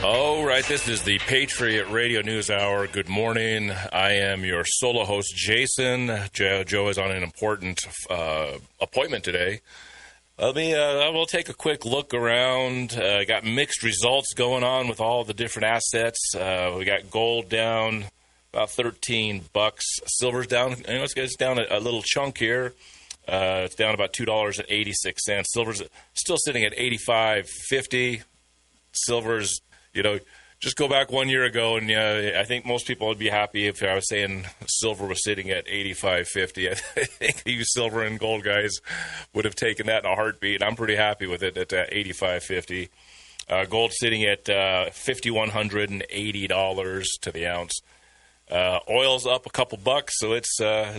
All right, this is the Patriot Radio News Hour. Good morning. I am your solo host, Jason. Joe is on an important appointment today. I will take a quick look around. Got mixed results going on with all the different assets. We got gold down about $13. Silver's down. It's down a little chunk here. It's down about $2.86. Silver's still sitting at $85.50. Silver's, just go back 1 year ago, and I think most people would be happy if I was saying silver was sitting at $85.50. I think you silver and gold guys would have taken that in a heartbeat. I'm pretty happy with it at $85.50. Gold sitting at $5,180 to the ounce. Oil's up a couple bucks, so it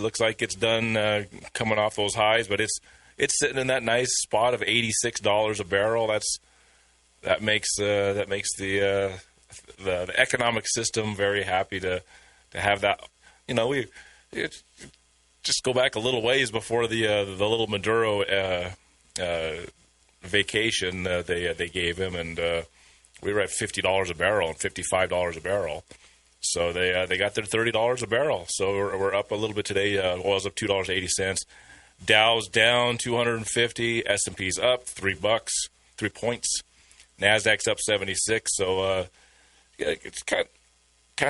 looks like it's done coming off those highs, but it's sitting in that nice spot of $86 a barrel. That makes the economic system very happy to have that. We just go back a little ways before the little Maduro vacation they gave him, and we were at $50 a barrel and $55 a barrel. So they got their $30 a barrel. So we're up a little bit today. Oil's up $2.80. Dow's down 250. S&P's up $3, 3 points. Nasdaq's up 76. So it's kind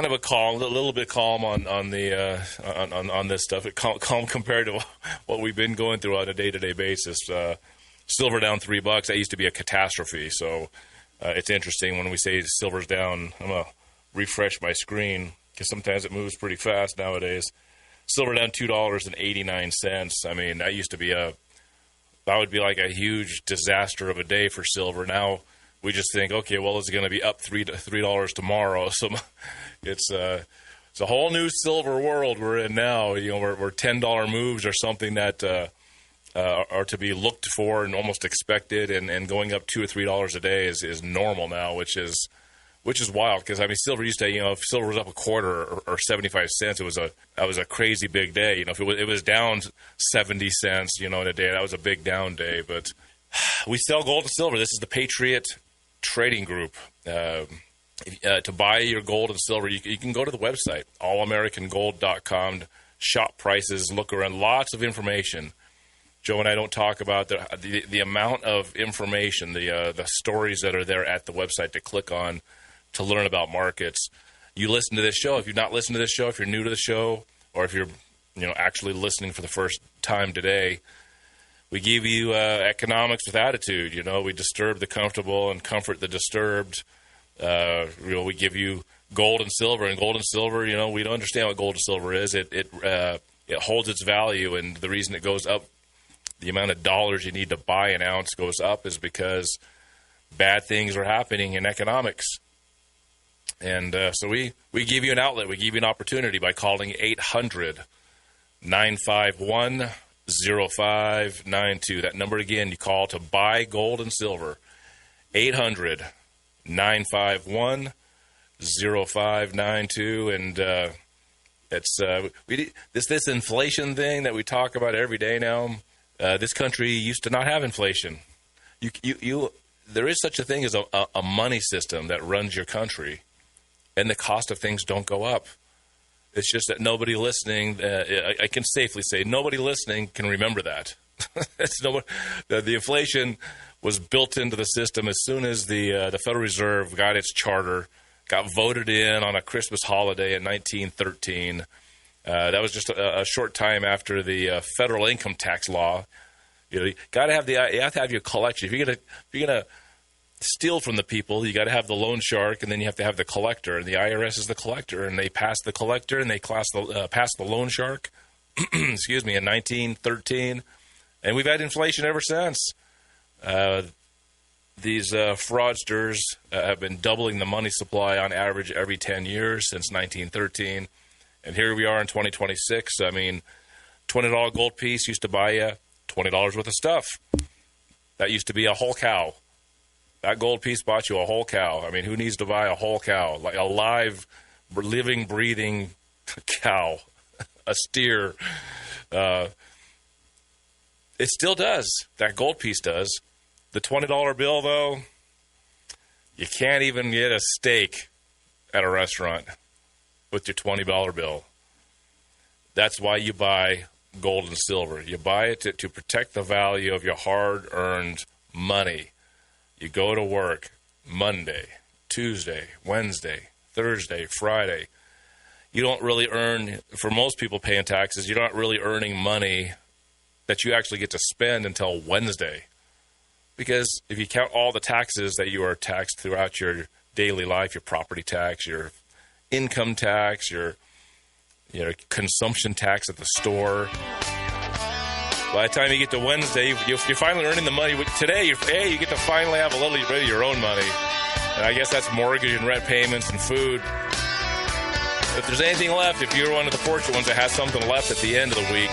of a calm, a little bit calm on this stuff. Calm compared to what we've been going through on a day-to-day basis. Silver down $3. That used to be a catastrophe. So it's interesting when we say silver's down. I'm gonna refresh my screen because sometimes it moves pretty fast nowadays. Silver down $2.89. I mean, that would be like a huge disaster of a day for silver. Now we just think, okay, well, it's going to be up $3 tomorrow. So it's a whole new silver world we're in now. Where $10 moves are something that are to be looked for and almost expected, and going up $2 or $3 a day is normal now, which is wild. Because silver used to, if silver was up a quarter or 75 cents, that was a crazy big day. If it was down 70 cents, in a day, that was a big down day. But we sell gold and silver. This is the Patriot Trading Group. To buy your gold and silver, you can go to the website, allamericangold.com, shop prices, look around, lots of information. Joe and I don't talk about the amount of information, the stories that are there at the website to click on to learn about markets. You listen to this show. If you've not listened to this show, if you're new to the show, or if you're actually listening for the first time today, we give you economics with attitude. We disturb the comfortable and comfort the disturbed. We give you gold and silver, we don't understand what gold and silver is. It holds its value, and the reason it goes up, the amount of dollars you need to buy an ounce goes up, is because bad things are happening in economics. And so we give you an outlet, we give you an opportunity by calling 800-951-0592. That number again, you call to buy gold and silver. 800-951-0592. And it's this inflation thing that we talk about every day now. This country used to not have inflation. There is such a thing as a money system that runs your country, and the cost of things don't go up. It's just that nobody listening, I can safely say, nobody listening can remember that. The inflation was built into the system as soon as the Federal Reserve got its charter, got voted in on a Christmas holiday in 1913. That was just a short time after the federal income tax law. You have to have your collection. If you're gonna steal from the people, you got to have the loan shark, and then you have to have the collector. And the IRS is the collector, and they passed the collector, and they passed the loan shark. Excuse me, in 1913, and we've had inflation ever since. These fraudsters have been doubling the money supply on average every 10 years since 1913, and here we are in 2026. I mean, $20 gold piece used to buy you $20 worth of stuff. That used to be a whole cow. That gold piece bought you a whole cow. I mean, who needs to buy a whole cow? Like a live, living, breathing cow, a steer. It still does. That gold piece does. The $20 bill, though, You can't even get a steak at a restaurant with your $20 bill. That's why you buy gold and silver. You buy it to protect the value of your hard-earned money. You go to work Monday, Tuesday, Wednesday, Thursday, Friday. You don't really earn, for most people paying taxes, you're not really earning money that you actually get to spend until Wednesday. Because if you count all the taxes that you are taxed throughout your daily life, your property tax, your income tax, your consumption tax at the store, by the time you get to Wednesday, you're finally earning the money. Today, you get to finally have a little bit of your own money. And I guess that's mortgage and rent payments and food. If there's anything left, if you're one of the fortunate ones that has something left at the end of the week,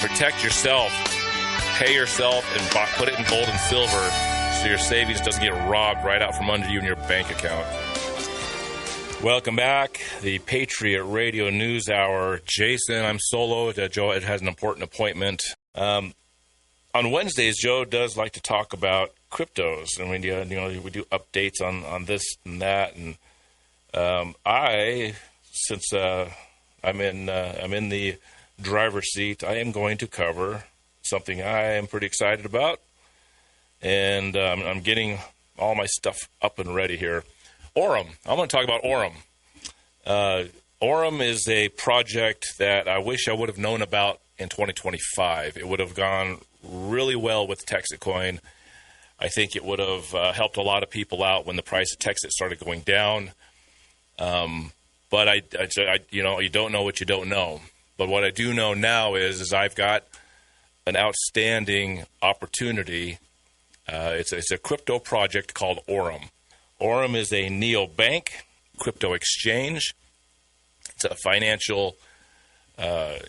protect yourself. Pay yourself and put it in gold and silver so your savings doesn't get robbed right out from under you in your bank account. Welcome back. The Patriot Radio News Hour. Jason, I'm solo. Joe has an important appointment. On Wednesdays, Joe does like to talk about cryptos, and we do updates on this and that. And since I'm in the driver's seat, I am going to cover something I am pretty excited about, and I'm getting all my stuff up and ready here. Orem. I'm going to talk about Orem. Orem is a project that I wish I would have known about in 2025. It would have gone really well with Texitcoin. I think it would have helped a lot of people out when the price of Texit started going down. But you don't know what you don't know. But what I do know now is I've got an outstanding opportunity. It's a crypto project called Orem. Orem is a neobank crypto exchange. It's a financial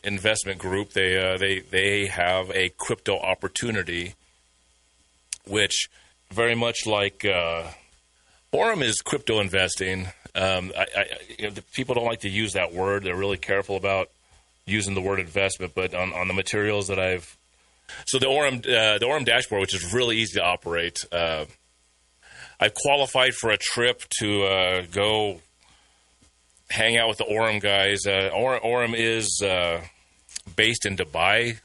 investment group. They have a crypto opportunity, which very much like Orem is crypto investing. People don't like to use that word. They're really careful about using the word investment. But on the materials that so the Orem dashboard, which is really easy to operate. I've qualified for a trip to go hang out with the Orem guys. Orem is based in Dubai,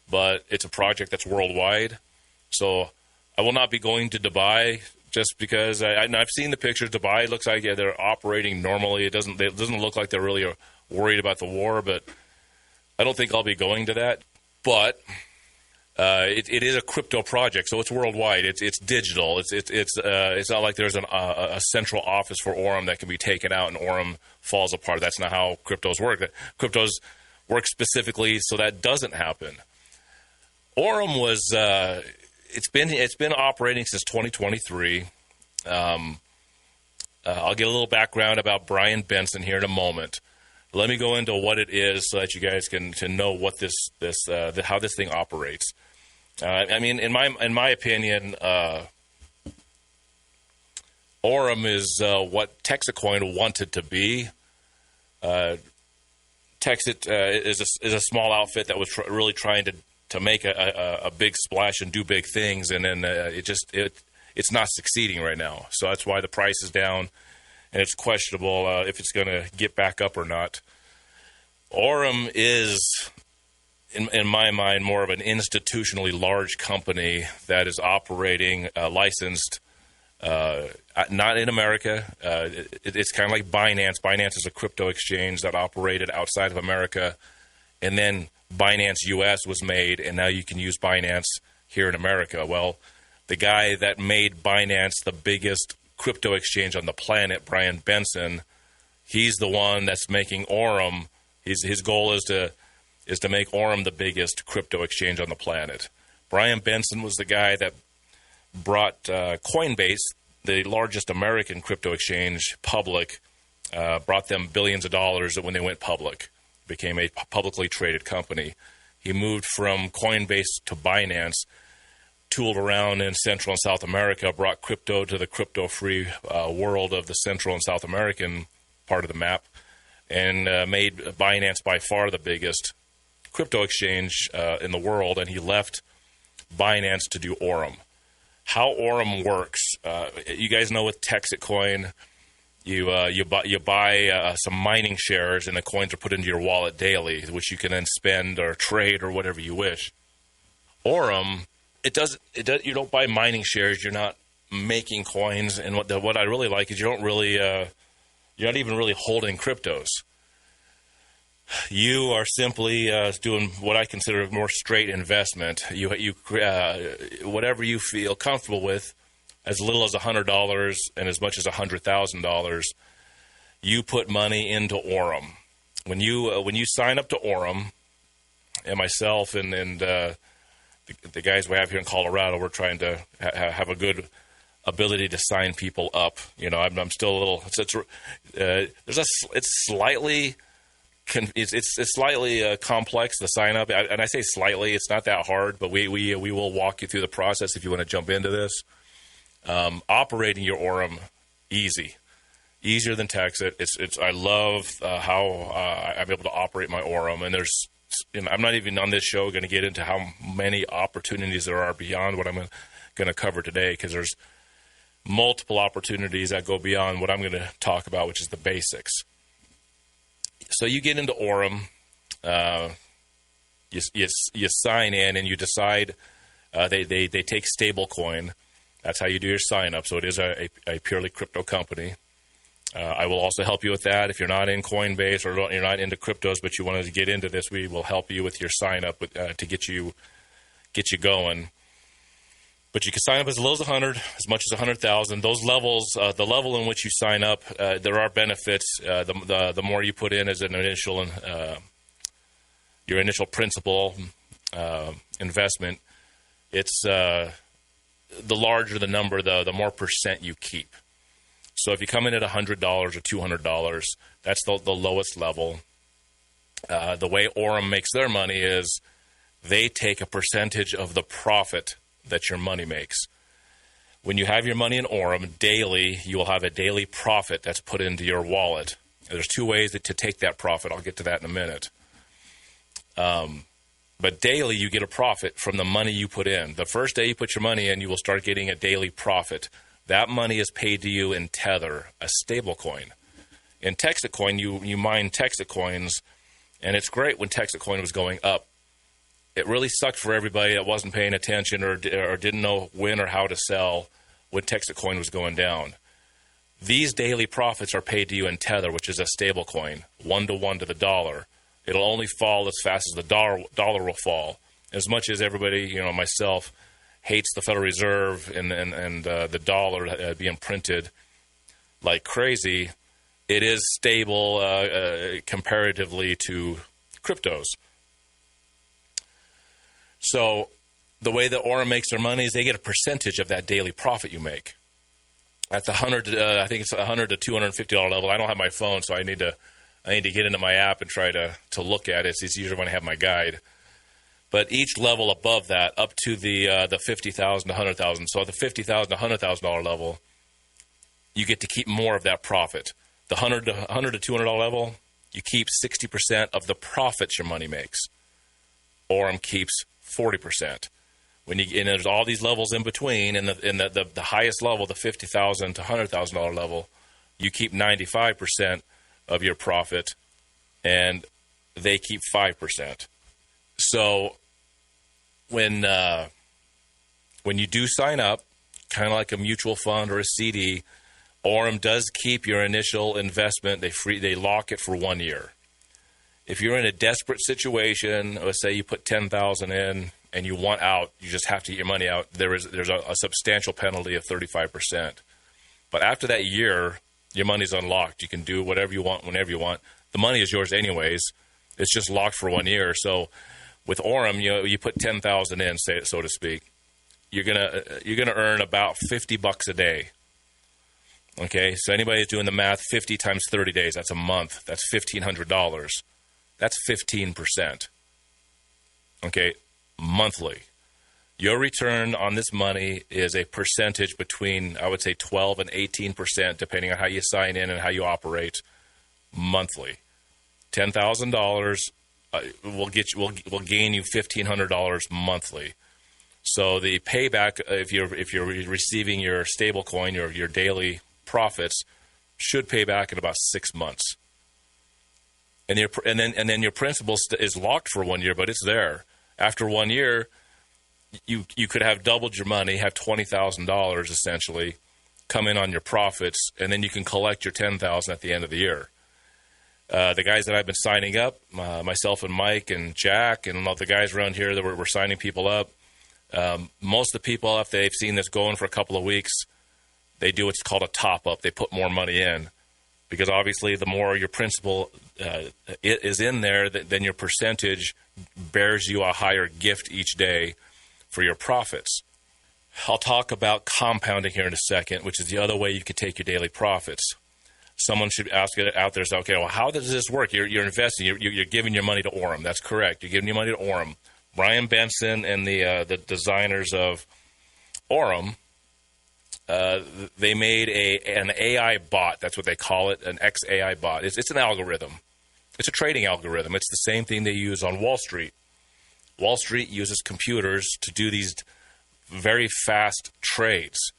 but it's a project that's worldwide. So I will not be going to Dubai just because I've seen the pictures. Dubai looks like they're operating normally. It doesn't look like they're really worried about the war, but I don't think I'll be going to that. But it is a crypto project, so it's worldwide. It's digital. It's not like there's a central office for Orem that can be taken out and Orem falls apart. That's not how cryptos work. Cryptos work specifically so that doesn't happen. Orem was it's been operating since 2023. I'll get a little background about Brian Benson here in a moment. Let me go into what it is so that you guys can know what how this thing operates. In my opinion, Orem is what Texitcoin wanted to be. Texit is a small outfit that was really trying to make a big splash and do big things, and then it's not succeeding right now. So that's why the price is down, and it's questionable if it's going to get back up or not. Orem is, in my mind, more of an institutionally large company that is operating licensed, not in America. It's kind of like Binance. Binance is a crypto exchange that operated outside of America, and then Binance US was made, and now you can use Binance here in America. Well, the guy that made Binance the biggest crypto exchange on the planet, Brian Benson, he's the one that's making Orem. His goal is to make Orem the biggest crypto exchange on the planet. Brian Benson was the guy that brought Coinbase, the largest American crypto exchange, public, brought them billions of dollars when they went public, became a publicly traded company. He moved from Coinbase to Binance, tooled around in Central and South America, brought crypto to the crypto-free world of the Central and South American part of the map, and made Binance by far the biggest crypto exchange in the world, and he left Binance to do Orem. how Orem works. You guys know with Texit Coin, you buy some mining shares, and the coins are put into your wallet daily, which you can then spend or trade or whatever you wish. Orem, you don't buy mining shares. You're not making coins, and what I really like is you're not even really holding cryptos. You are simply doing what I consider a more straight investment. You whatever you feel comfortable with, as little as $100 and as much as $100,000, you put money into Orem. When you sign up to Orem, and myself and the guys we have here in Colorado, we're trying to have a good ability to sign people up. I'm still a little. It's slightly. It's slightly complex, the sign up, and I say slightly. It's not that hard, but we will walk you through the process if you want to jump into this. Operating your Orem, easier than Texit. I love how I'm able to operate my Orem, and I'm not even on this show going to get into how many opportunities there are beyond what I'm going to cover today, because there's multiple opportunities that go beyond what I'm going to talk about, which is the basics. So you get into Orem, you sign in, and you decide they take stablecoin. That's how you do your sign up. So it is a purely crypto company. I will also help you with that if you're not in Coinbase or you're not into cryptos, but you want to get into this. We will help you with your sign up to get you going. But you can sign up as little as 100, as much as 100,000. Those levels, the level in which you sign up, there are benefits. The more you put in as an initial, your initial principal investment, it's the larger the number, the more percent you keep. So if you come in at $100 or $200, that's the lowest level. The way Orem makes their money is they take a percentage of the profit that your money makes. When you have your money in Orem daily, you will have a daily profit that's put into your wallet. There's two ways to take that profit. I'll get to that in a minute. But daily, you get a profit from the money you put in. The first day you put your money in, you will start getting a daily profit. That money is paid to you in Tether, a stable coin. In Texit Coin, you mine Texit coins, and it's great when Texit Coin was going up. It really sucked for everybody that wasn't paying attention or didn't know when or how to sell when Texit Coin was going down. These daily profits are paid to you in Tether, which is a stable coin, 1-to-1 to the dollar. It'll only fall as fast as the dollar will fall. As much as everybody, myself, hates the Federal Reserve and the dollar being printed like crazy, it is stable comparatively to cryptos. So the way that Orem makes their money is they get a percentage of that daily profit you make. At the I think it's $100 to $250 level. I don't have my phone, so I need to get into my app and try to look at it. It's easier when I have my guide. But each level above that, up to the $50,000 to $100,000. So at the $50,000 to $100,000 level, you get to keep more of that profit. The $100 to $200 level, you keep 60% of the profits your money makes. Orem keeps 40%. And there's all these levels in between, and the highest level, the $50,000 to $100,000 level, you keep 95% of your profit, and they keep 5%. So when you do sign up, kind of like a mutual fund or a CD, Orem does keep your initial investment. They lock it for 1 year. If you're in a desperate situation, let's say you put $10,000 in and you want out, you just have to get your money out. There's a substantial penalty of 35%. But after that year, your money's unlocked. You can do whatever you want, whenever you want. The money is yours anyways. It's just locked for 1 year. So with Orem, you put $10,000 in, so to speak. You're gonna earn about $50 a day. Okay, so anybody who's doing the math, 50 times 30 days, that's a month. That's $1,500. That's 15%. Okay, monthly. Your return on this money is a percentage between, I would say, 12 and 18%, depending on how you sign in and how you operate monthly. $10,000 will gain you $1,500 monthly. So the payback, if you're receiving your stable coin, your daily profits, should pay back in about 6 months. And then your principal is locked for 1 year, but it's there. After 1 year, you could have doubled your money, have $20,000 essentially come in on your profits, and then you can collect your $10,000 at the end of the year. The guys that I've been signing up, myself and Mike and Jack and all the guys around here that we're signing people up, most of the people, if they've seen this going for a couple of weeks, they do what's called a top-up. They put more money in because obviously the more your principal is in there, then your percentage bears you a higher gift each day for your profits. I'll talk about compounding here in a second, which is the other way you could take your daily profits. Someone should ask it out there, say, okay, well, how does this work? You're investing, you're giving your money to Orem. That's correct. You're giving your money to Orem. Brian Benson and the designers of Orem, they made an AI bot. That's what they call it, an XAI bot. It's an algorithm. It's a trading algorithm. It's the same thing they use on Wall Street. Wall Street uses computers to do these very fast trades.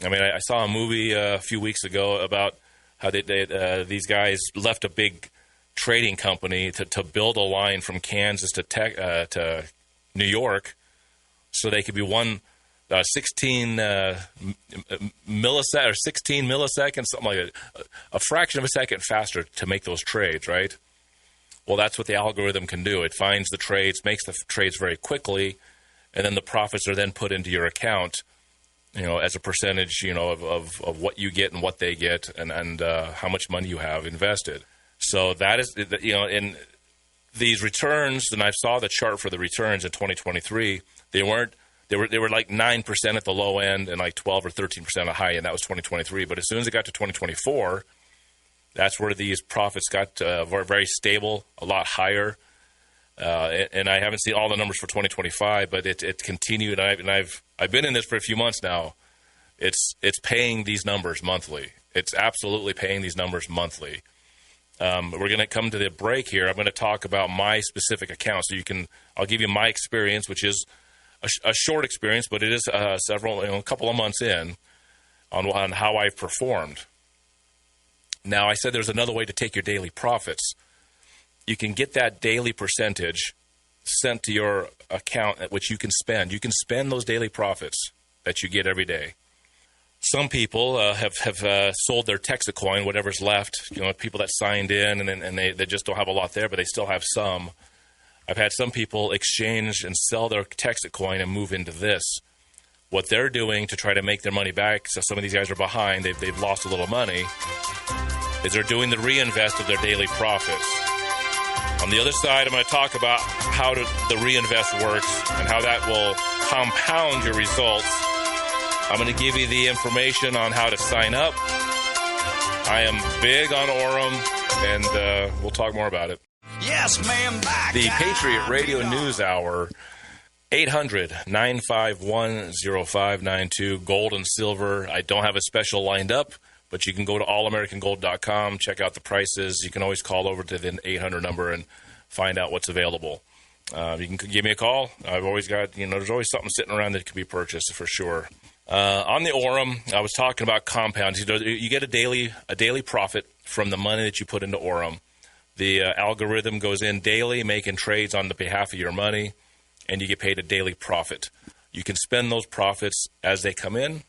I mean, I saw a movie a few weeks ago about how these guys left a big trading company to build a line from Kansas to New York so they could be 16 milliseconds, something like that, a fraction of a second faster to make those trades, right? Well, that's what the algorithm can do. It finds the trades, makes the trades very quickly, and then the profits are then put into your account, as a percentage, of what you get and what they get and how much money you have invested. So that is, in these returns, and I saw the chart for the returns in 2023, they were like 9% at the low end and like 12 or 13% at the high end. That was 2023. But as soon as it got to 2024, that's where these profits got very stable, a lot higher. And I haven't seen all the numbers for 2025, but it continued. And I've been in this for a few months now. It's paying these numbers monthly. It's absolutely paying these numbers monthly. We're going to come to the break here. I'm going to talk about my specific account. So I'll give you my experience, which is a short experience, but it is a couple of months in on how I've performed. Now, I said there's another way to take your daily profits. You can get that daily percentage sent to your account, which you can spend. You can spend those daily profits that you get every day. Some people have sold their Texacoin, whatever's left. People that signed in and they just don't have a lot there, but they still have some. I've had some people exchange and sell their Texacoin and move into this. What they're doing to try to make their money back, so some of these guys are behind, they've lost a little money, is they're doing the reinvest of their daily profits. On the other side, I'm going to talk about how the reinvest works and how that will compound your results. I'm going to give you the information on how to sign up. I am big on Orem, and we'll talk more about it. Yes, ma'am, back. The Patriot Radio News Hour, 800-951-0592, gold and silver. I don't have a special lined up, but you can go to allamericangold.com, check out the prices. You can always call over to the 800 number and find out what's available. You can give me a call. I've always got, there's always something sitting around that can be purchased for sure. On the Orem, I was talking about compounds. You get a daily profit from the money that you put into Orem. The algorithm goes in daily, making trades on the behalf of your money, and you get paid a daily profit. You can spend those profits as they come in.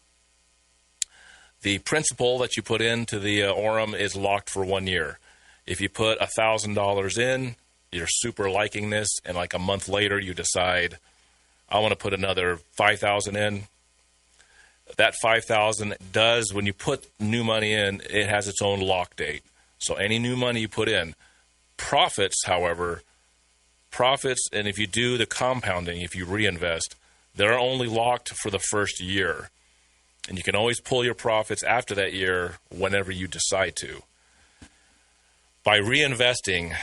The principal that you put into the Orem is locked for 1 year. If you put $1,000 in, you're super liking this, and like a month later you decide, I want to put another $5,000 in. That $5,000 does, when you put new money in, it has its own lock date. So any new money you put in, profits, however, and if you do the compounding, if you reinvest, they're only locked for the first year. And you can always pull your profits after that year whenever you decide to. By reinvesting,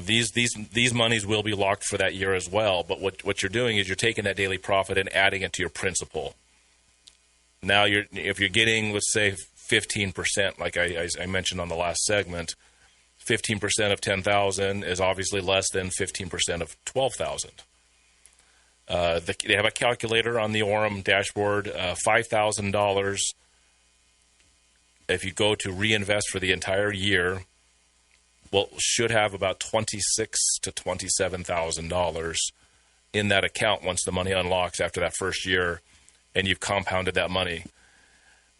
these monies will be locked for that year as well. But what you're doing is you're taking that daily profit and adding it to your principal. Now, if you're getting, let's say, 15%, like I mentioned on the last segment, 15% of $10,000 is obviously less than 15% of $12,000. They have a calculator on the Orem dashboard, $5,000. If you go to reinvest for the entire year, well, should have about $26,000 to $27,000 in that account once the money unlocks after that first year, and you've compounded that money.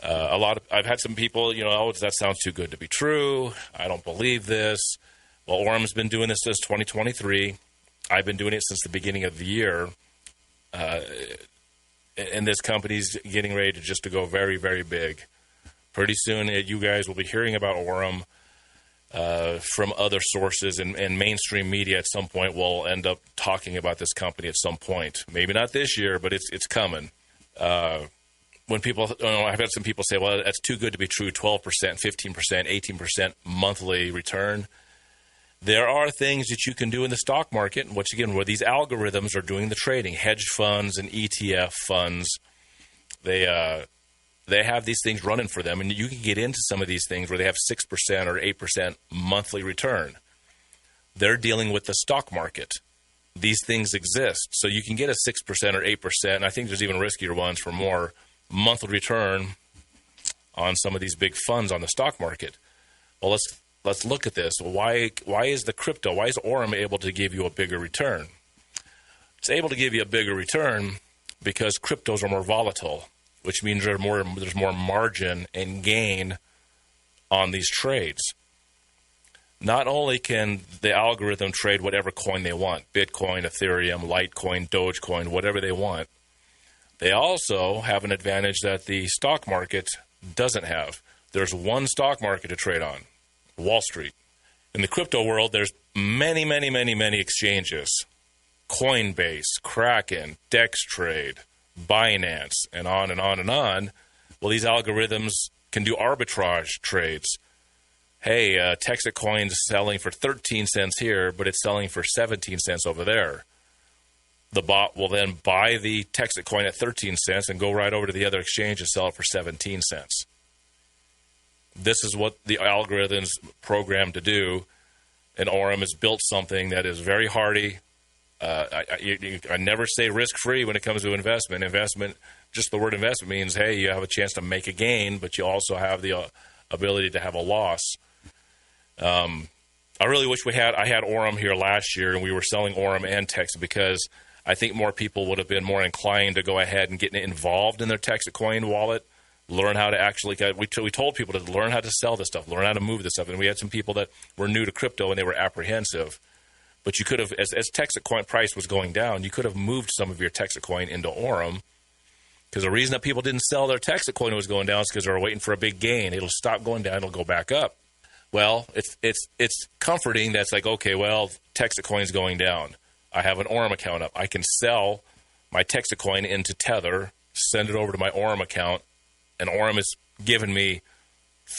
I've had some people, oh, that sounds too good to be true. I don't believe this. Well, Orem's been doing this since 2023. I've been doing it since the beginning of the year. And this company's getting ready to go very, very big. Pretty soon, you guys will be hearing about Orem from other sources, and mainstream media at some point will end up talking about this company at some point. Maybe not this year, but it's coming. When people, I've had some people say, well, that's too good to be true, 12%, 15%, 18% monthly return. There are things that you can do in the stock market, which again, where these algorithms are doing the trading, hedge funds and ETF funds, they have these things running for them, and you can get into some of these things where they have 6% or 8% monthly return. They're dealing with the stock market. These things exist, so you can get a 6% or 8%, and I think there's even riskier ones for more monthly return on some of these big funds on the stock market. Well, let's look at this. Why is Orem able to give you a bigger return? It's able to give you a bigger return because cryptos are more volatile, which means there's more margin and gain on these trades. Not only can the algorithm trade whatever coin they want, Bitcoin, Ethereum, Litecoin, Dogecoin, whatever they want, they also have an advantage that the stock market doesn't have. There's one stock market to trade on, Wall Street. In the crypto world, there's many, many, many, many exchanges. Coinbase, Kraken, DexTrade, Binance, and on and on and on. Well, these algorithms can do arbitrage trades. Hey, Texas Coin's selling for 13 cents here, but it's selling for 17 cents over there. The bot will then buy the Texas Coin at 13 cents and go right over to the other exchange and sell it for 17 cents. This is what the algorithm's programmed to do, and Orem has built something that is very hardy. I never say risk-free when it comes to investment. Investment, just the word investment means, hey, you have a chance to make a gain, but you also have the ability to have a loss. I really wish I had Orem here last year, and we were selling Orem and Texas, because I think more people would have been more inclined to go ahead and get involved in their Texas Coin wallet, learn how to actually we told people to learn how to sell this stuff, learn how to move this stuff. And we had some people that were new to crypto and they were apprehensive. But you could have, as Texas Coin price was going down, you could have moved some of your Texas Coin into Orem. Because the reason that people didn't sell their Texas Coin was going down is because they were waiting for a big gain. It'll stop going down, it'll go back up. Well, it's comforting that's like, okay, well, Texas Coin's going down. I have an Orem account up. I can sell my Texas Coin into Tether, send it over to my Orem account, and Orem is giving me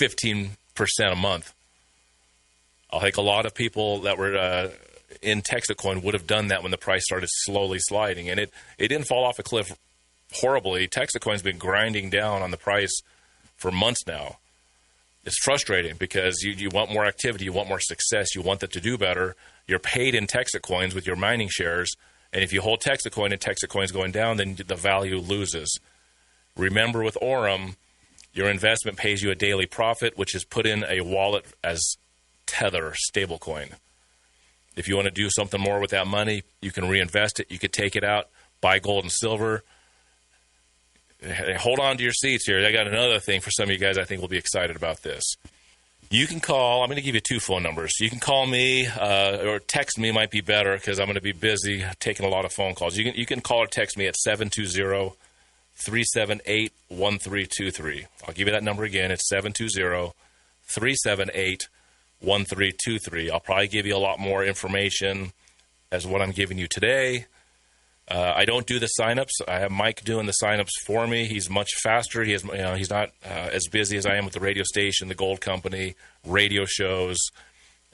15% a month. I think a lot of people that were in Texas Coin would have done that when the price started slowly sliding, and it didn't fall off a cliff horribly. Texas Coin's been grinding down on the price for months now. It's frustrating because you want more activity, you want more success, you want that to do better. You're paid in Texas Coins with your mining shares, and if you hold Texas Coin and Texas Coin's going down, then the value loses. Remember, with Orem, your investment pays you a daily profit, which is put in a wallet as Tether stablecoin. If you want to do something more with that money, you can reinvest it. You could take it out, buy gold and silver. Hold on to your seats here. I got another thing for some of you guys I think will be excited about this. You can call. I'm going to give you 2 phone numbers. You can call me or text me might be better because I'm going to be busy taking a lot of phone calls. You can call or text me at 720-378-1323. I'll give you that number again. It's 720-378-1323. I'll probably give you a lot more information as what I'm giving you today. I don't do the signups. I have Mike doing the signups for me. He's much faster. He's not as busy as I am with the radio station, the gold company, radio shows,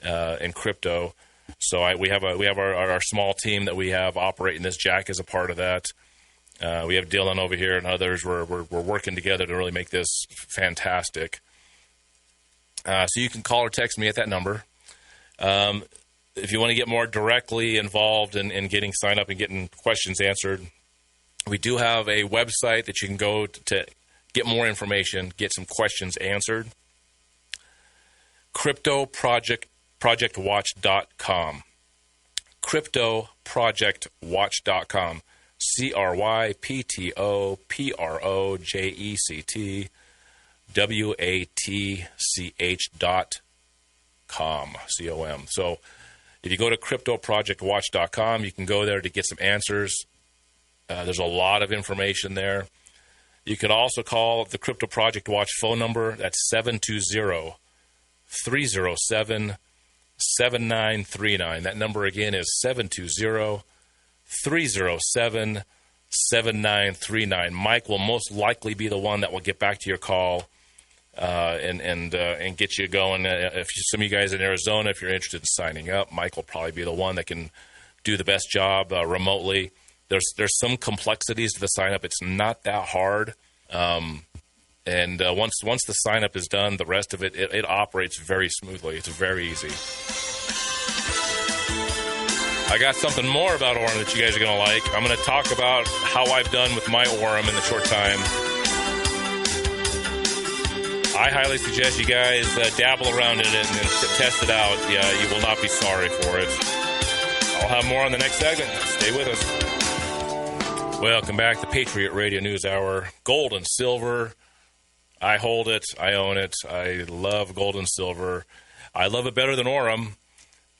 and crypto. So we have our small team that we have operating this. Jack is a part of that. We have Dylan over here and others. We're working together to really make this fantastic. So you can call or text me at that number. If you want to get more directly involved in getting signed up and getting questions answered, we do have a website that you can go to get more information, get some questions answered. CryptoProjectWatch.com. CryptoProjectWatch.com. CryptoProjectWatch.com. C-O-M. So if you go to CryptoProjectWatch.com, you can go there to get some answers. There's a lot of information there. You can also call the Crypto Project Watch phone number. That's 720-307-7939. That number again is 720-307-7939. Mike will most likely be the one that will get back to your call and get you going. If some of you guys in Arizona, if you're interested in signing up, Mike will probably be the one that can do the best job remotely. There's some complexities to the sign up. It's not that hard. Once the sign up is done, the rest of it operates very smoothly. It's very easy. I got something more about Orem that you guys are going to like. I'm going to talk about how I've done with my Orem in the short time. I highly suggest you guys dabble around in it and test it out. Yeah, you will not be sorry for it. I'll have more on the next segment. Stay with us. Welcome back to Patriot Radio News Hour. Gold and silver. I hold it. I own it. I love gold and silver. I love it better than Orem.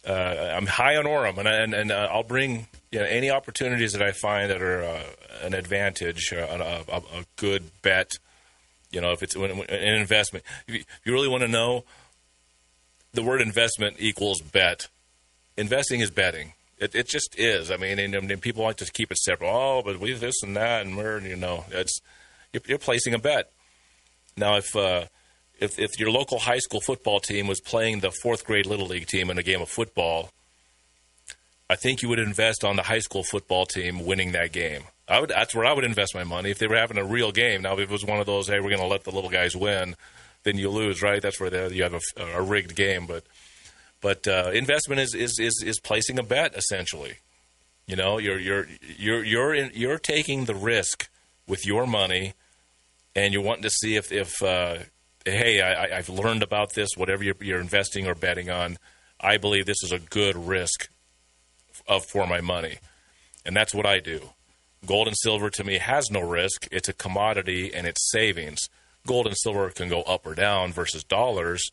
I'm high on Orem, and I'll bring any opportunities that I find that are an advantage, a good bet. If it's an investment. If you really want to know, the word investment equals bet. Investing is betting. It just is. I mean, and people like to keep it separate. Oh, but we this and that, and we're you're placing a bet. Now, if your local high school football team was playing the fourth grade little league team in a game of football, I think you would invest on the high school football team winning that game. That's where I would invest my money if they were having a real game. Now, if it was one of those, hey, we're going to let the little guys win, then you lose, right? That's where you have a rigged game, but. But investment is placing a bet essentially. You're taking the risk with your money, and you're wanting to see if hey, I've learned about this. Whatever you're investing or betting on, I believe this is a good risk for my money, and that's what I do. Gold and silver to me has no risk. It's a commodity and it's savings. Gold and silver can go up or down versus dollars,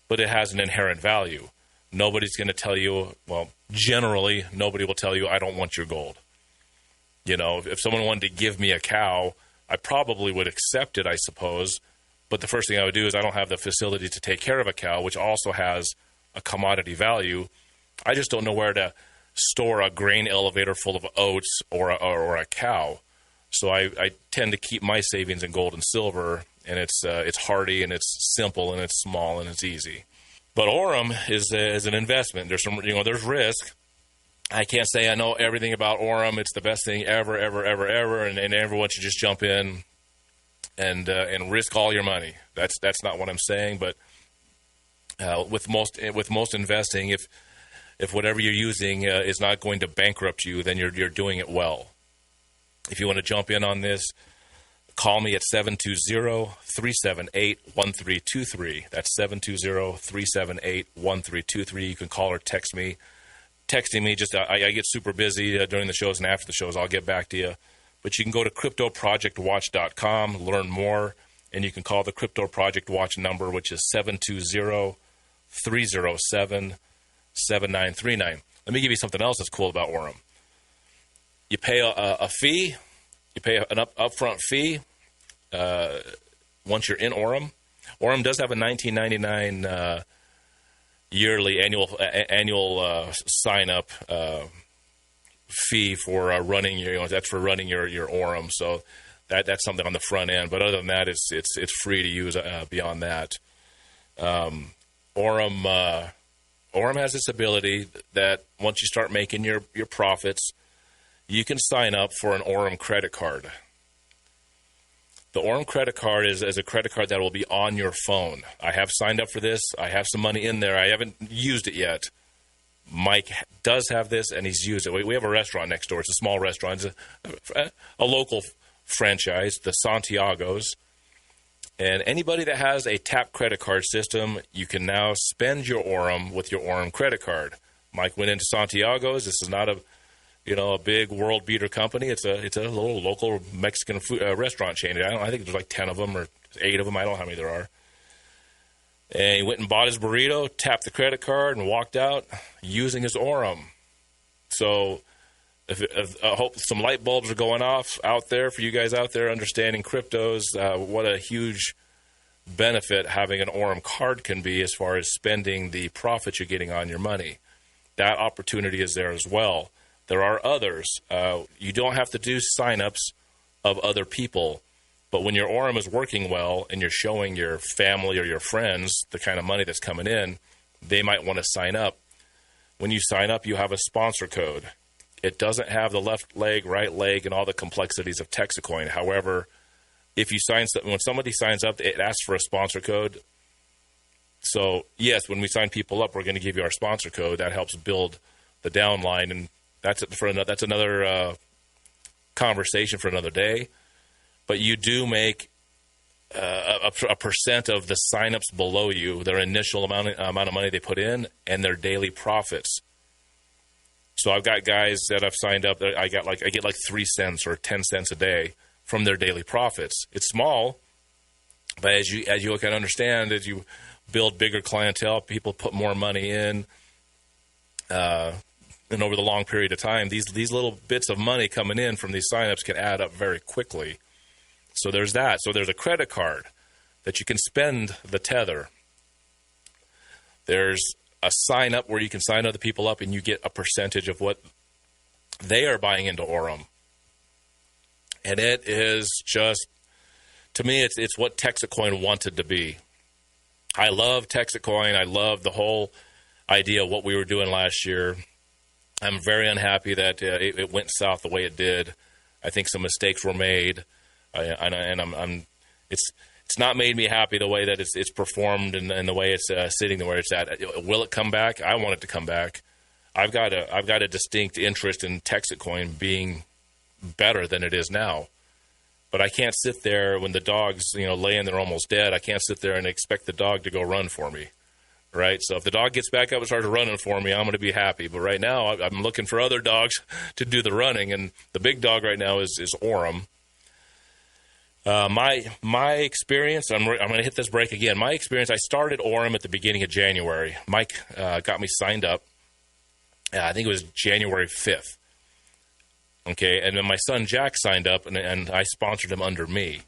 but it has an inherent value. Nobody's going to tell you, well, generally, nobody will tell you, I don't want your gold. If someone wanted to give me a cow, I probably would accept it, I suppose. But the first thing I would do is I don't have the facility to take care of a cow, which also has a commodity value. I just don't know where to store a grain elevator full of oats or a cow. So I tend to keep my savings in gold and silver, and it's hardy, and it's simple, and it's small, and it's easy. But Orem is an investment. There's there's risk. I can't say I know everything about Orem. It's the best thing ever, and everyone should just jump in and risk all your money. That's not what I'm saying. But with most investing, if whatever you're using is not going to bankrupt you, then you're doing it well. If you want to jump in on this, call me at 720-378-1323. That's 720-378-1323. You can call or text me. Texting me, I get super busy during the shows and after the shows. I'll get back to you. But you can go to CryptoProjectWatch.com, learn more, and you can call the Crypto Project Watch number, which is 720-307-7939. Let me give you something else that's cool about Orem. You pay a fee. You pay an upfront fee once you're in Orem. Orem does have a $19.99 yearly annual sign-up fee for running your. That's for running your Orem. So that's something on the front end. But other than that, it's free to use. Beyond that, Orem has this ability that once you start making your profits, you can sign up for an Orem credit card. The Orem credit card is a credit card that will be on your phone. I have signed up for this. I have some money in there. I haven't used it yet, Mike does have this, and he's used it. We have a restaurant next door. It's a small restaurant. It's a local franchise, the Santiago's. And anybody that has a tap credit card system, you can now spend your Orem with your Orem credit card. Mike went into Santiago's. This is not a big world beater company. It's a little local Mexican food, restaurant chain. I think there's like 10 of them or 8 of them. I don't know how many there are. And he went and bought his burrito, tapped the credit card, and walked out using his Orem. So I hope some light bulbs are going off out there for you guys out there understanding cryptos, what a huge benefit having an Orem card can be as far as spending the profit you're getting on your money. That opportunity is there as well. There are others. You don't have to do signups of other people. But when your Orem is working well and you're showing your family or your friends the kind of money that's coming in, they might want to sign up. When you sign up, you have a sponsor code. It doesn't have the left leg, right leg, and all the complexities of Texacoin. However, if you when somebody signs up, it asks for a sponsor code. So, yes, when we sign people up, we're going to give you our sponsor code. That helps build the downline, and that's another conversation for another day. But you do make a percent of the signups below you, their initial amount of money they put in, and their daily profits. So I've got guys that I've signed up that I get like 3 cents or 10 cents a day from their daily profits. It's small, but as you can understand, as you build bigger clientele, people put more money in, and over the long period of time, these little bits of money coming in from these signups can add up very quickly. So there's that. So there's a credit card that you can spend the tether. There's a sign up where you can sign other people up and you get a percentage of what they are buying into Orem. And it is just, to me, it's what Texacoin wanted to be. I love Texacoin. I love the whole idea of what we were doing last year. I'm very unhappy that it went south the way it did. I think some mistakes were made. It's not made me happy the way that it's performed and the way it's sitting where it's at. Will it come back? I want it to come back. I've got a distinct interest in Texacoin being better than it is now. But I can't sit there when the dog's laying there almost dead. I can't sit there and expect the dog to go run for me, right? So if the dog gets back up and starts running for me, I'm going to be happy. But right now, I'm looking for other dogs to do the running, and the big dog right now is Orem. My experience, I'm going to hit this break again. My experience, I started Orem at the beginning of January. Mike got me signed up. I think it was January 5th. Okay, and then my son Jack signed up, and I sponsored him under me.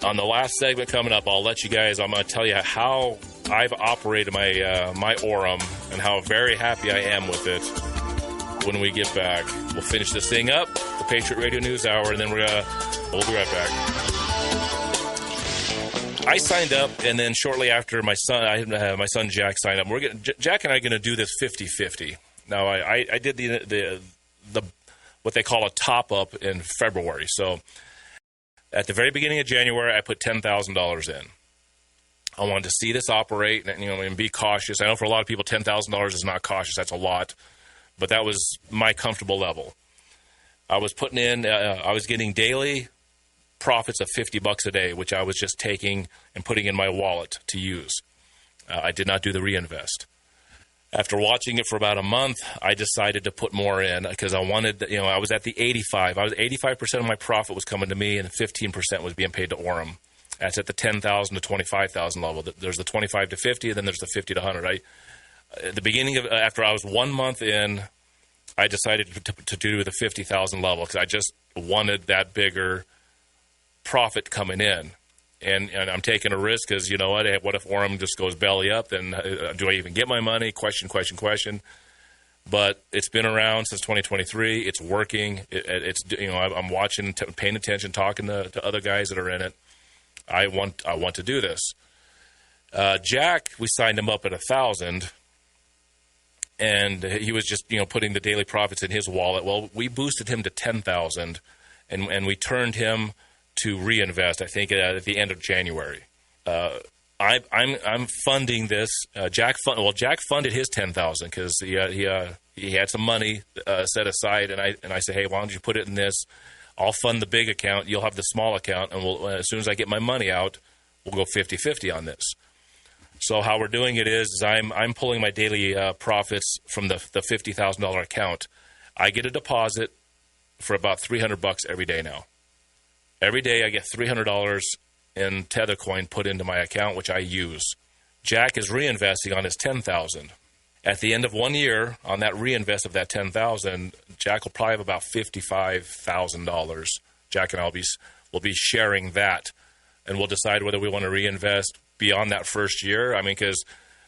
On the last segment coming up, I'm going to tell you how I've operated my Orem and how very happy I am with it when we get back. We'll finish this thing up, the Patriot Radio News Hour, and then we'll be right back. I signed up, and then shortly after my son Jack signed up. Jack and I are going to do this 50-50. Now, I did the what they call a top-up in February. So at the very beginning of January, I put $10,000 in. I wanted to see this operate and be cautious. I know for a lot of people, $10,000 is not cautious. That's a lot. But that was my comfortable level. I was putting in, I was getting daily profits of $50 a day, which I was just taking and putting in my wallet to use. I did not do the reinvest. After watching it for about a month, I decided to put more in because I wanted, I was at the 85. 85% of my profit was coming to me, and 15% was being paid to Orem. That's at the 10,000 to 25,000 level. There's the 25 to 50, and then there's the 50 to 100. At the beginning after I was 1 month in, I decided to do the 50,000 level because I just wanted that bigger profit coming in. And I'm taking a risk because, what if Orem just goes belly up? Then do I even get my money? Question. But it's been around since 2023. It's working. I'm watching, paying attention, talking to other guys that are in it. I want to do this. Jack, we signed him up at 1,000, and he was just putting the daily profits in his wallet. Well, we boosted him to 10,000, and we turned him to reinvest, I think, at the end of January. I'm funding this. Jack funded his $10,000 because he had some money set aside, and I said, hey, why don't you put it in this? I'll fund the big account. You'll have the small account, and as soon as I get my money out, we'll go 50-50 on this. So how we're doing it is I'm pulling my daily profits from the $50,000 account. I get a deposit for about $300 every day now. Every day I get $300 in Tether coin put into my account, which I use. Jack is reinvesting on his $10,000. At the end of 1 year, on that reinvest of that $10,000, Jack will probably have about $55,000. Jack and I will be sharing that, and we'll decide whether we want to reinvest beyond that first year. I mean, because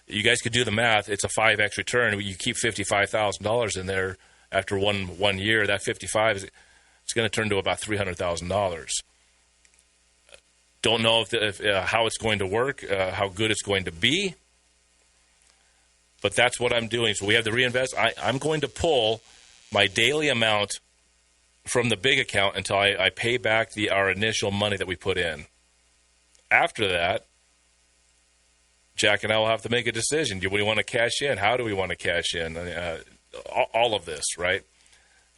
you guys could do the math. It's a 5x return. You keep $55,000 in there after one year. That 55 is going to turn to about $300,000. Don't know if how it's going to work, how good it's going to be, but that's what I'm doing. So we have the reinvest. I'm going to pull my daily amount from the big account until I pay back our initial money that we put in. After that, Jack and I will have to make a decision. Do we want to cash in? How do we want to cash in? All of this, right?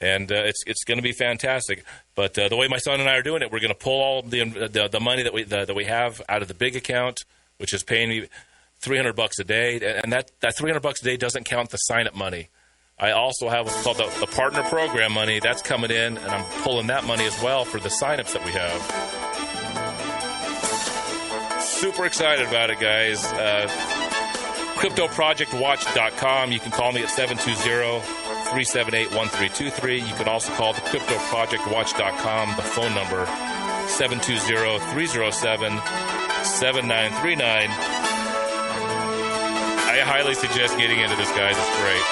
And it's going to be fantastic. But the way my son and I are doing it, we're going to pull all the money that we have out of the big account, which is paying me $300 a day, and that $300 a day doesn't count the sign-up money. I also have what's called the partner program money. That's coming in, and I'm pulling that money as well for the sign-ups that we have. Super excited about it, guys. CryptoProjectWatch.com. You can call me at 720-378-1323. You can also call the CryptoProjectWatch.com, the phone number, 720-307-7939. I highly suggest getting into this, guys. It's great.